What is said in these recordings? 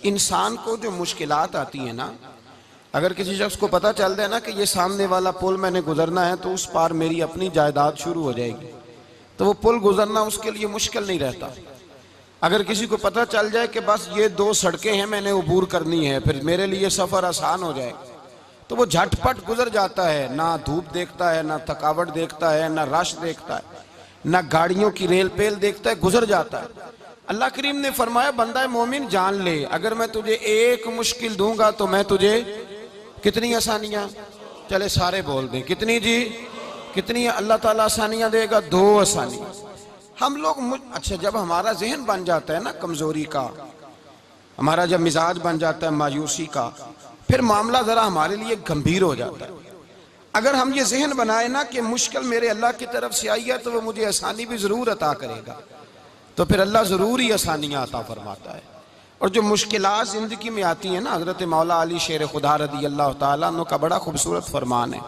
انسان کو جو مشکلات آتی ہیں نا، اگر کسی شخص کو پتہ چل جائے نا کہ یہ سامنے والا پل میں نے گزرنا ہے تو اس پار میری اپنی جائیداد شروع ہو جائے گی، تو وہ پل گزرنا اس کے لیے مشکل نہیں رہتا۔ اگر کسی کو پتہ چل جائے کہ بس یہ 2 سڑکیں ہیں میں نے عبور کرنی ہے، پھر میرے لیے سفر آسان ہو جائے گا، تو وہ جھٹ پٹ گزر جاتا ہے، نہ دھوپ دیکھتا ہے، نہ تھکاوٹ دیکھتا ہے، نہ رش دیکھتا ہے، نہ گاڑیوں کی ریل پیل دیکھتا ہے، گزر جاتا ہے۔ اللہ کریم نے فرمایا بندہ مومن جان لے، اگر میں تجھے ایک مشکل دوں گا تو میں تجھے کتنی آسانیاں، چلے سارے بول دیں کتنی جی، کتنی اللہ تعالیٰ آسانیاں دے گا؟ 2 آسانیاں۔ ہم لوگ اچھا جب ہمارا ذہن بن جاتا ہے نا کمزوری کا، ہمارا جب مزاج بن جاتا ہے مایوسی کا، پھر معاملہ ذرا ہمارے لیے گمبھیر ہو جاتا ہے۔ اگر ہم یہ ذہن بنائے نا کہ مشکل میرے اللہ کی طرف سے آئی ہے تو وہ مجھے آسانی بھی ضرور عطا کرے گا، تو پھر اللہ ضرور ہی آسانیاں عطا فرماتا ہے۔ اور جو مشکلات زندگی میں آتی ہیں نا، حضرت مولا علی شیر خدا رضی اللہ تعالیٰ عنہ کا بڑا خوبصورت فرمان ہے۔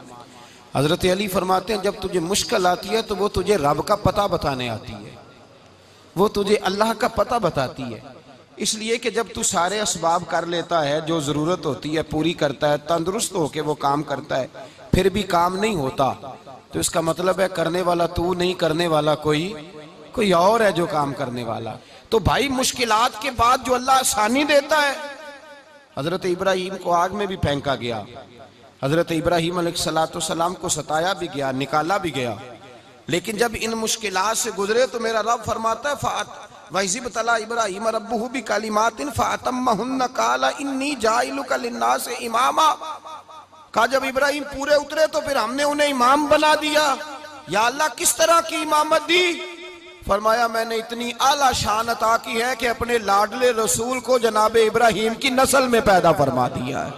حضرت علی فرماتے ہیں جب تجھے مشکل آتی ہے تو وہ تجھے رب کا پتہ بتانے آتی ہے، وہ تجھے اللہ کا پتہ بتاتی ہے، اس لیے کہ جب تو سارے اسباب کر لیتا ہے، جو ضرورت ہوتی ہے پوری کرتا ہے، تندرست ہو کے وہ کام کرتا ہے، پھر بھی کام نہیں ہوتا، تو اس کا مطلب ہے کرنے والا تو نہیں، کرنے والا کوئی اور ہے جو کام کرنے والا۔ تو بھائی مشکلات کے بعد جو اللہ آسانی دیتا ہے، حضرت ابراہیم کو آگ میں بھی پھینکا گیا، حضرت ابراہیم علیہ السلام کو ستایا بھی گیا، نکالا بھی گیا، لیکن جب ان مشکلات سے گزرے تو میرا رب فرماتا ہے وَإِذِ ابْتَلَىٰ إِبْرَاهِيمَ رَبُّهُ بِكَلِمَاتٍ فَأَتَمَّهُنَّ قَالَ إِنِّي جَاعِلُكَ لِلنَّاسِ إِمَامًا۔ کہا جب ابراہیم پورے اترے تو پھر ہم نے انہیں امام بنا دیا۔ یا اللہ کس طرح کی امامت دی؟ فرمایا میں نے اتنی اعلیٰ شان عطا کی ہے کہ اپنے لاڈلے رسول کو جناب ابراہیم کی نسل میں پیدا فرما دیا ہے،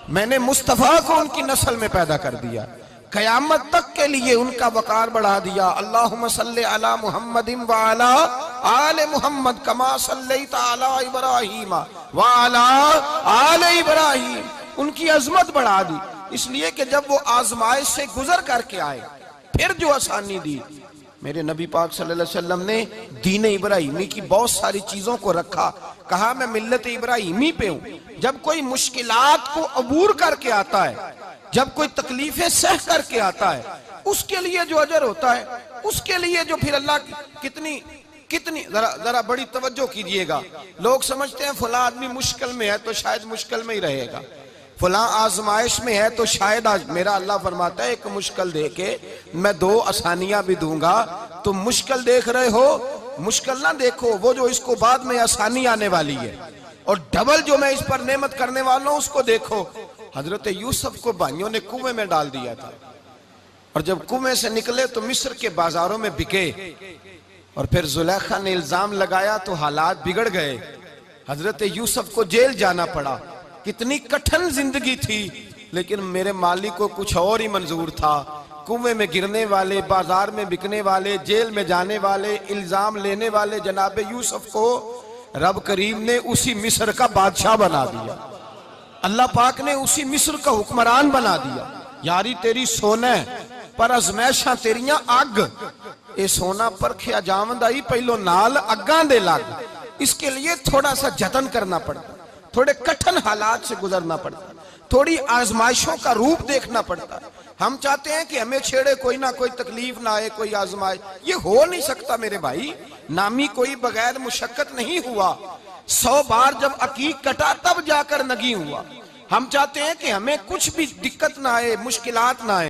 میں نے مصطفیٰ کو ان کی نسل میں پیدا کر دیا، قیامت تک کے لیے ان کا وقار بڑھا دیا۔ اللہم صلی علی محمد وعلی آل محمد کما صلیت علی ابراہیم وعلی آل ابراہیم، ان کی عظمت بڑھا دی، اس لیے کہ جب وہ آزمائش سے گزر کر کے آئے پھر جو آسانی دی۔ میرے نبی پاک صلی اللہ علیہ وسلم نے دین ابراہیمی کی بہت ساری چیزوں کو رکھا، کہا میں ملت ابراہیمی پہ ہوں۔ جب کوئی مشکلات کو عبور کر کے آتا ہے، جب کوئی تکلیفیں سہ کر کے آتا ہے، اس کے لیے جو اجر ہوتا ہے، اس کے لیے جو پھر اللہ کتنی ذرا بڑی توجہ کیجئے گا۔ لوگ سمجھتے ہیں فلاں آدمی مشکل میں ہے تو شاید مشکل میں ہی رہے گا، فلاں آزمائش میں ہے تو شاید میرا اللہ فرماتا ہے ایک مشکل دے کے میں 2 آسانیاں بھی دوں گا۔ تم مشکل دیکھ رہے ہو، مشکل نہ دیکھو، وہ جو اس کو بعد میں آسانی آنے والی ہے، اور ڈبل جو میں اس پر نعمت کرنے والا ہوں اس کو دیکھو۔ حضرت یوسف کو بھائیوں نے کنویں میں ڈال دیا تھا، اور جب کنویں سے نکلے تو مصر کے بازاروں میں بکے، اور پھر زلیخا نے الزام لگایا تو حالات بگڑ گئے، حضرت یوسف کو جیل جانا پڑا۔ کتنی کٹھن زندگی تھی، لیکن میرے مالک کو کچھ اور ہی منظور تھا۔ کنویں میں گرنے والے، بازار میں بکنے والے، جیل میں جانے والے، الزام لینے والے جناب یوسف کو رب کریم نے اسی مصر کا بادشاہ بنا دیا، اللہ پاک نے اسی مصر کا حکمران بنا دیا۔ یاری تیری سونا پر ازمیشاں تیریاں اگ، اے سونا پرکھیا جاوند آئی پہلو نال اگاں دے لگ۔ اس کے لیے تھوڑا سا جتن کرنا پڑتا، تھوڑے کٹھن حالات سے گزرنا پڑتا، تھوڑی آزمائشوں کا روپ دیکھنا پڑتا۔ ہم چاہتے ہیں کہ ہمیں چھیڑے کوئی نہ کوئی تکلیف نہ آئے، کوئی آزمائش، یہ ہو نہیں سکتا میرے بھائی۔ نامی کوئی بغیر مشقت نہیں ہوا، 100 بار جب عقیق کٹا تب جا کر نگی ہوا۔ ہم چاہتے ہیں کہ ہمیں کچھ بھی دقت نہ آئے، مشکلات نہ آئے۔